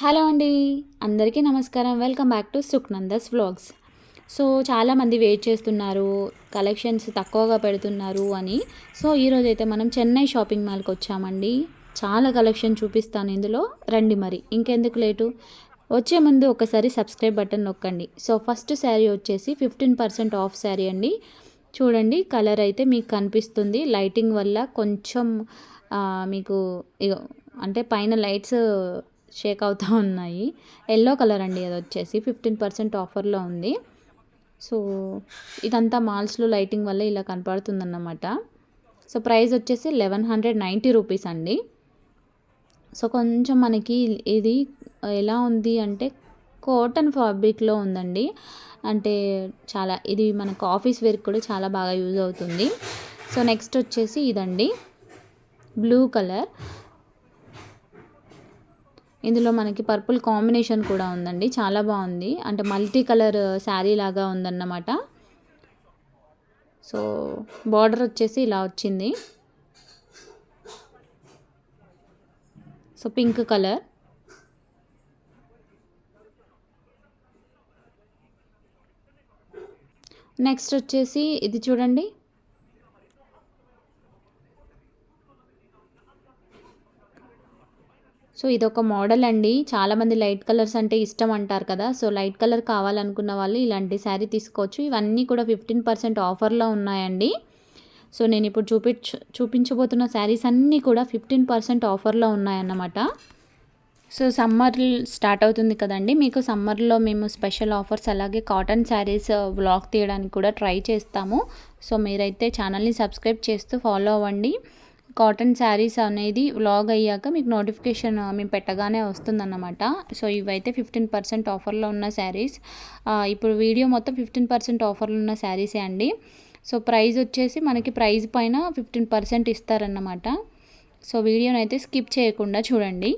Hello అండి. అందరికీ నమస్కారం. Welcome back to Sukhnandas vlogs. So చాలామంది వెయిట్ చేస్తున్నారు, కలెక్షన్స్ తక్కువగా పెడుతున్నారు అని. సో ఈరోజైతే మనం చెన్నై షాపింగ్ మాల్కి వచ్చామండి. చాలా కలెక్షన్ చూపిస్తాను ఇందులో, రండి మరి ఇంకెందుకు లేటు. వచ్చే ముందు ఒకసారి సబ్స్క్రైబ్ బటన్ నొక్కండి. సో ఫస్ట్ శారీ వచ్చేసి 15% ఆఫ్ శారీ అండి. చూడండి, కలర్ అయితే మీకు కనిపిస్తుంది. లైటింగ్ వల్ల కొంచెం మీకు అంటే పైన లైట్స్ షేక్ అవుతూ ఉన్నాయి. ఎల్లో కలర్ అండి, అది వచ్చేసి 15% ఆఫర్లో ఉంది. సో ఇదంతా మాల్స్లో లైటింగ్ వల్ల ఇలా కనపడుతుందన్నమాట. సో ప్రైస్ వచ్చేసి 1190 రూపీస్ అండి. సో కొంచెం మనకి ఇది ఎలా ఉంది అంటే కాటన్ ఫ్యాబ్రిక్లో ఉందండి. అంటే చాలా ఇది మనకు ఆఫీస్ వేర్కి కూడా చాలా బాగా యూజ్ అవుతుంది. సో నెక్స్ట్ వచ్చేసి ఇదండి, బ్లూ కలర్. ఇందులో మనకి పర్పుల్ కాంబినేషన్ కూడా ఉందండి, చాలా బాగుంది. అంటే మల్టీ కలర్ శారీ లాగా ఉందన్నమాట. సో బార్డర్ వచ్చేసి ఇలా వచ్చింది. So pink colour. నెక్స్ట్ వచ్చేసి ఇది చూడండి, సో ఇదొక మోడల్ అండి. చాలామంది లైట్ కలర్స్ అంటే ఇష్టం అంటారు కదా. సో లైట్ కలర్ కావాలనుకున్న వాళ్ళు ఇలాంటి శారీ తీసుకోవచ్చు. ఇవన్నీ కూడా 15% ఆఫర్లో ఉన్నాయండి. సో నేను ఇప్పుడు చూపించబోతున్న శారీస్ అన్నీ కూడా 15% ఆఫర్లో ఉన్నాయన్నమాట. సో సమ్మర్ స్టార్ట్ అవుతుంది కదండి, మీకు సమ్మర్లో మేము స్పెషల్ ఆఫర్స్ అలాగే కాటన్ శారీస్ వ్లాగ్ తీయడానికి కూడా ట్రై చేస్తాము. సో మీరైతే ఛానల్ని సబ్స్క్రైబ్ చేస్తూ ఫాలో అవ్వండి. కాటన్ శారీస్ అనేది వ్లాగ్ అయ్యాక మీకు నోటిఫికేషన్ మేము పెట్టగానే వస్తుందన్నమాట. సో ఇవైతే 15% ఆఫర్లో ఉన్న శారీస్. ఇప్పుడు వీడియో మొత్తం 15% ఆఫర్లో ఉన్న శారీసే అండి. సో ప్రైస్ వచ్చేసి మనకి ప్రైస్ పైన 15% ఇస్తారన్నమాట. సో వీడియోని అయితే స్కిప్ చేయకుండా చూడండి.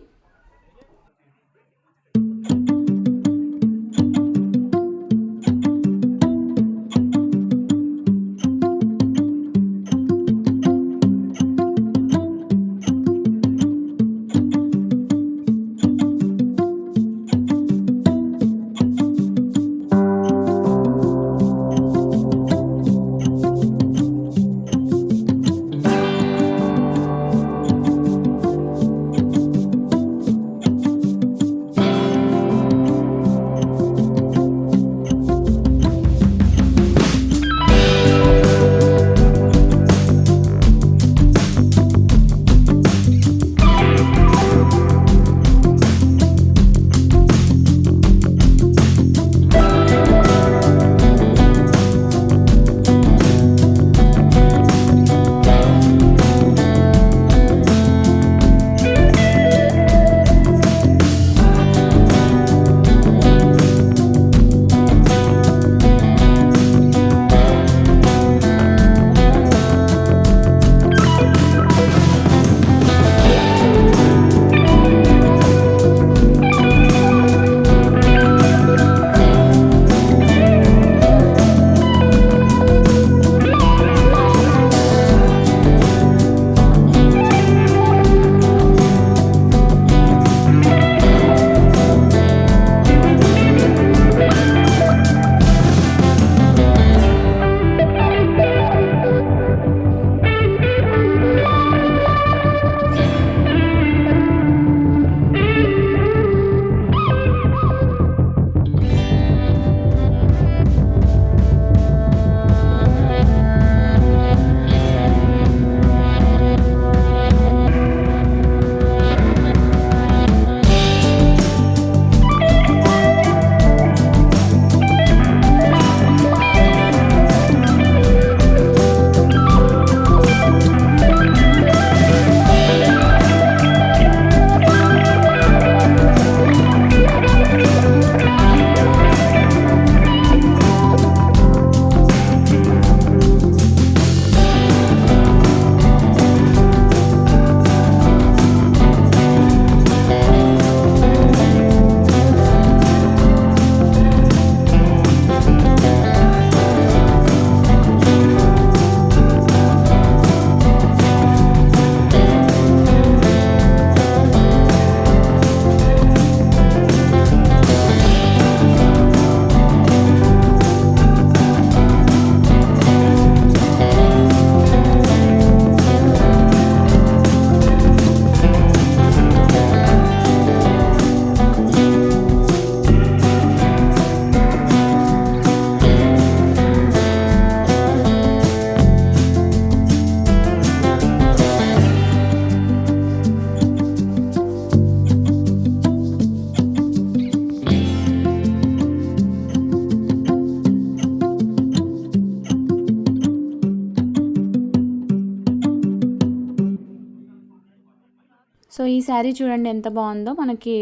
ఈ శారీ చూడండి ఎంత బాగుందో. మనకి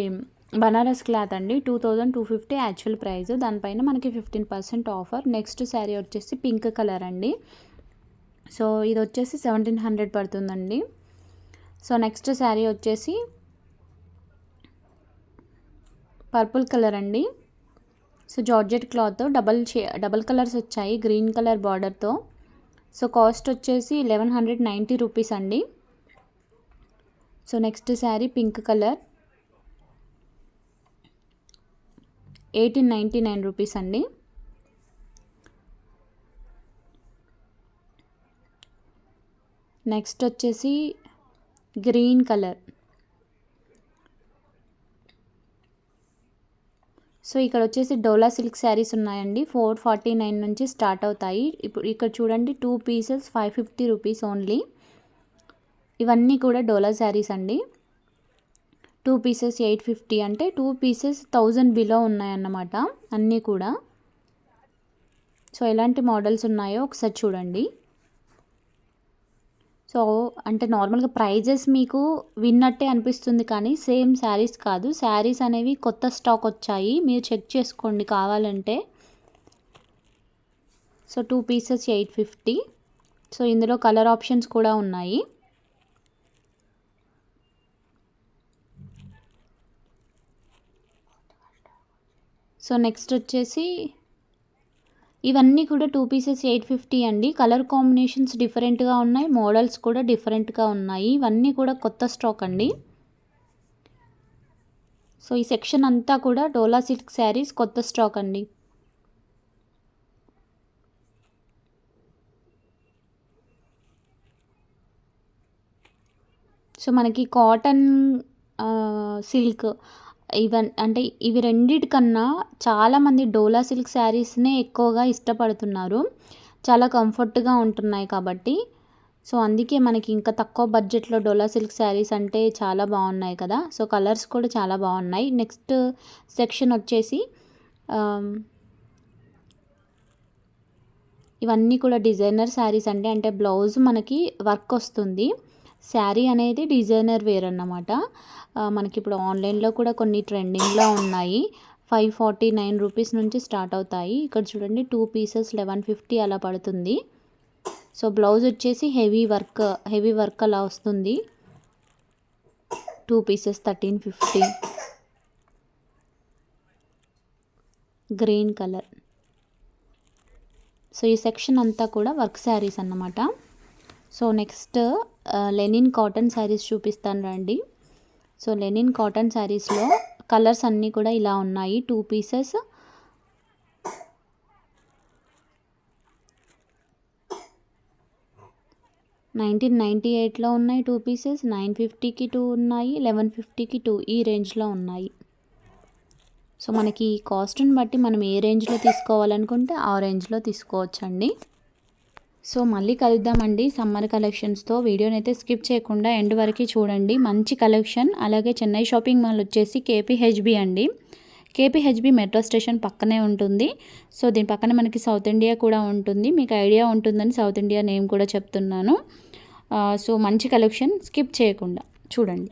బనారస్ క్లాత్ అండి. 2250 యాక్చువల్ ప్రైస్. దానిపైన మనకి 15% ఆఫర్. నెక్స్ట్ శారీ వచ్చేసి పింక్ కలర్ అండి. సో ఇది వచ్చేసి 1700 పడుతుందండి. సో నెక్స్ట్ శారీ వచ్చేసి పర్పుల్ కలర్ అండి. So georgette cloth double colours వచ్చాయి గ్రీన్ కలర్ బార్డర్తో. సో కాస్ట్ వచ్చేసి 1190 రూపీస్ అండి. So next sari pink colour 1899 rupees అండి. నెక్స్ట్ వచ్చేసి గ్రీన్ కలర్. సో ఇక్కడ వచ్చేసి డోలా సిల్క్ శారీస్ ఉన్నాయండి. 449 నుంచి స్టార్ట్ అవుతాయి. ఇప్పుడు ఇక్కడ చూడండి 2 పీసెస్ 550 రూపీస్ ఓన్లీ. ఇవన్నీ కూడా డోలా శారీస్ అండి. 2 పీసెస్ 850 అంటే 2 పీసెస్ 1000 బిలో ఉన్నాయన్నమాట అన్నీ కూడా. సో ఎలాంటి మోడల్స్ ఉన్నాయో ఒకసారి చూడండి. సో అంటే నార్మల్గా ప్రైజెస్ మీకు విన్నట్టే అనిపిస్తుంది కానీ సేమ్ శారీస్ కాదు. శారీస్ అనేవి కొత్త స్టాక్ వచ్చాయి, మీరు చెక్ చేసుకోండి కావాలంటే. So 2 pieces 850. సో ఇందులో కలర్ ఆప్షన్స్ కూడా ఉన్నాయి. సో నెక్స్ట్ వచ్చేసి ఇవన్నీ కూడా 2 పీసెస్ 850 అండి. కలర్ కాంబినేషన్స్ డిఫరెంట్గా ఉన్నాయి, మోడల్స్ కూడా డిఫరెంట్గా ఉన్నాయి. ఇవన్నీ కూడా కొత్త స్టాక్ అండి. సో ఈ సెక్షన్ అంతా కూడా డోలా సిల్క్ శారీస్ కొత్త స్టాక్ అండి. సో మనకి కాటన్, సిల్క్ అంటే ఇవి రెండిటికన్నా చాలామంది డోలా సిల్క్ శారీస్నే ఎక్కువగా ఇష్టపడుతున్నారు. చాలా కంఫర్ట్గా ఉంటున్నాయి కాబట్టి. సో అందుకే మనకి ఇంకా తక్కువ బడ్జెట్లో డోలా సిల్క్ శారీస్ అంటే చాలా బాగున్నాయి కదా. సో కలర్స్ కూడా చాలా బాగున్నాయి. నెక్స్ట్ సెక్షన్ వచ్చేసి ఇవన్నీ కూడా డిజైనర్ శారీస్ అండి. అంటే బ్లౌజ్ మనకి వర్క్ వస్తుంది, శారీ అనేది డిజైనర్ వేర్ అన్నమాట. మనకి ఇప్పుడు ఆన్లైన్లో కూడా కొన్ని ట్రెండింగ్లో ఉన్నాయి. 549 రూపీస్ నుంచి స్టార్ట్ అవుతాయి. ఇక్కడ చూడండి 2 పీసెస్ 1150 అలా పడుతుంది. సో బ్లౌజ్ వచ్చేసి హెవీ వర్క్ అలా వస్తుంది. 2 పీసెస్ 1350. Green colour. సో ఈ సెక్షన్ అంతా కూడా వర్క్ శారీస్ అన్నమాట. So next linen cotton saris చూపిస్తాను రండి. సో లెనిన్ కాటన్ శారీస్లో కలర్స్ అన్నీ కూడా ఇలా ఉన్నాయి. 2 పీసెస్ 1998లో ఉన్నాయి. 2 పీసెస్ 950కి 2 ఉన్నాయి, 1150కి 2, ఈ రేంజ్లో ఉన్నాయి. సో మనకి కాస్ట్ని బట్టి మనం ఏ రేంజ్లో తీసుకోవాలనుకుంటే ఆ రేంజ్లో తీసుకోవచ్చండి. సో మళ్ళీ కలుద్దామండి సమ్మర్ కలెక్షన్స్తో. వీడియోని అయితే స్కిప్ చేయకుండా ఎండ్ వరకు చూడండి. మంచి కలెక్షన్. అలాగే చెన్నై షాపింగ్ మాల్ వచ్చేసి కేపీహెచ్బి అండి. కేపీహెచ్బి మెట్రో స్టేషన్ పక్కనే ఉంటుంది. సో దీని పక్కన మనకి సౌత్ ఇండియా కూడా ఉంటుంది. మీకు ఐడియా ఉంటుందని సౌత్ ఇండియా నేమ్ కూడా చెప్తున్నాను. సో మంచి కలెక్షన్, స్కిప్ చేయకుండా చూడండి.